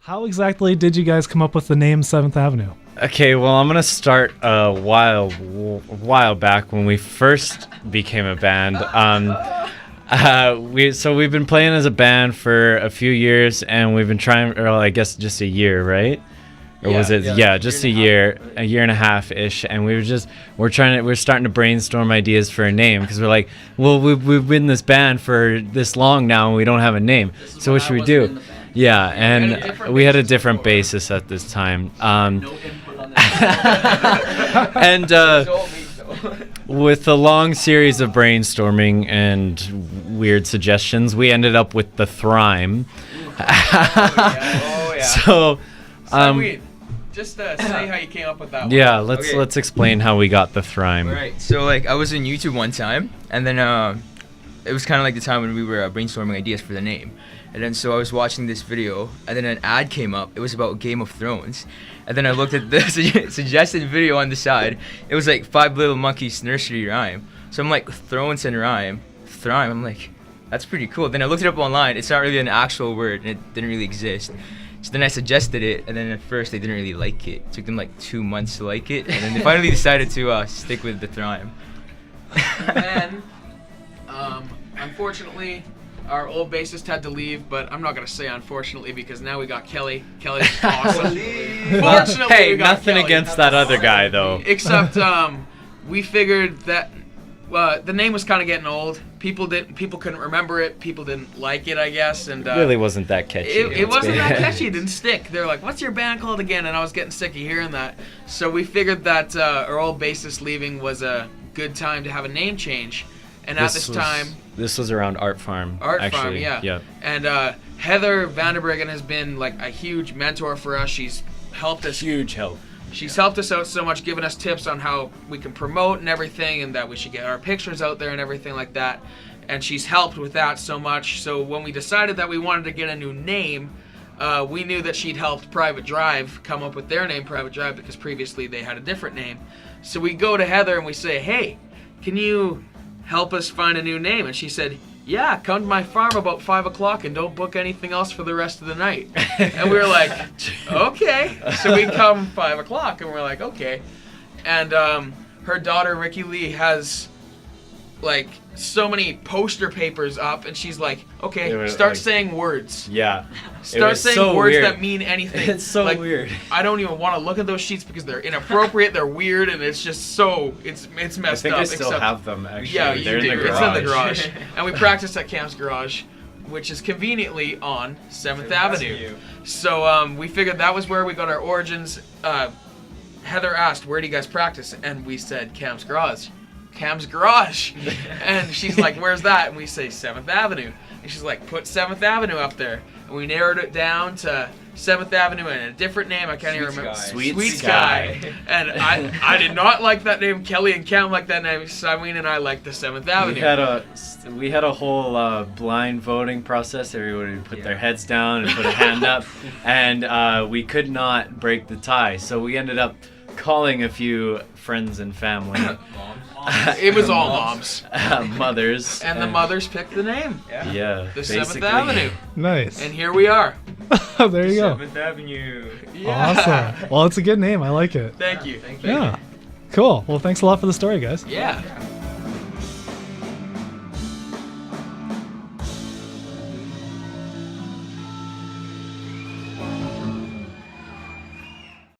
How exactly did you guys come up with the name 7th Avenue? Okay, well, I'm gonna start a while back when we first became a band. We've been playing as a band for a few years, and we've been trying, or I guess just a year, right? Or was it? Yeah, just a year and a half ish. And we're starting to brainstorm ideas for a name because we're like, well, we've been this band for this long now, and we don't have a name. So what should we do? Yeah, and we had a different bassist at this time. And with a long series of brainstorming and weird suggestions, we ended up with the Thrime. So, just say how you came up with that one. Yeah, let's explain how we got the Thrime. Right. So I was on YouTube one time, and then it was kind of like the time when we were brainstorming ideas for the name. And then so I was watching this video, and then an ad came up. It was about Game of Thrones. And then I looked at the suggested video on the side. It was like 5 Little Monkeys nursery rhyme. So I'm like, Thrones and rhyme, Thrime. I'm like, that's pretty cool. Then I looked it up online. It's not really an actual word, and it didn't really exist. So then I suggested it, and then at first they didn't really like it. It took them like 2 months to like it, and then they finally decided to stick with the Thrime. And then, unfortunately, our old bassist had to leave, but I'm not gonna say unfortunately because now we got Kelly. Kelly's awesome. Fortunately, Hey, we got nothing Kelly. against that other guy though. Except we figured that the name was kind of getting old. People couldn't remember it. People didn't like it, I guess. And It really wasn't that catchy. It wasn't that catchy. It didn't stick. They're like, "What's your band called again?" And I was getting sick of hearing that. So we figured that our old bassist leaving was a good time to have a name change. And at this time, this was around Art Farm. Farm, actually. yeah. Yep. And Heather Vanderbregen has been like a huge mentor for us. She's helped us. Huge help. She's helped us out so much, giving us tips on how we can promote and everything, and that we should get our pictures out there and everything like that. And she's helped with that so much. So when we decided that we wanted to get a new name, we knew that she'd helped Private Drive come up with their name, Private Drive, because previously they had a different name. So we go to Heather and we say, "Hey, can you help us find a new name?" And she said, "Yeah, come to my farm about 5 o'clock and don't book anything else for the rest of the night." And we were like, okay. So we come 5 o'clock and we're like, okay. And her daughter, Ricky Lee, has like so many poster papers up, and she's like, okay, start saying words. Yeah. Start saying so words weird. that mean anything. It's so like, weird. I don't even want to look at those sheets because they're inappropriate, they're weird, and it's just so, it's messed up. I think I still have them, actually. Yeah, you They're do. in the It's in the garage. garage. And we practiced at Camp's Garage, which is conveniently on 7th Avenue. So we figured that was where we got our origins. Heather asked, "Where do you guys practice?" And we said, Camp's Garage. Cam's Garage. And she's like, "Where's that?" And we say 7th Avenue. And she's like, "Put 7th Avenue up there." And we narrowed it down to 7th Avenue and a different name. I can't even remember. Sweet Sky. And I did not like that name. Kelly and Cam liked that name. Simene and I liked the 7th Avenue. We had a whole blind voting process. Everybody would put their heads down and put a hand up. And we could not break the tie. So we ended up calling a few friends and family. It was all moms. Mothers. And the mothers picked the name. Yeah. The basically. 7th Avenue. Nice. And here we are. There you go. 7th Avenue. Awesome. Well, it's a good name. I like it. Thank you. Yeah. Cool. Well, thanks a lot for the story, guys. Yeah.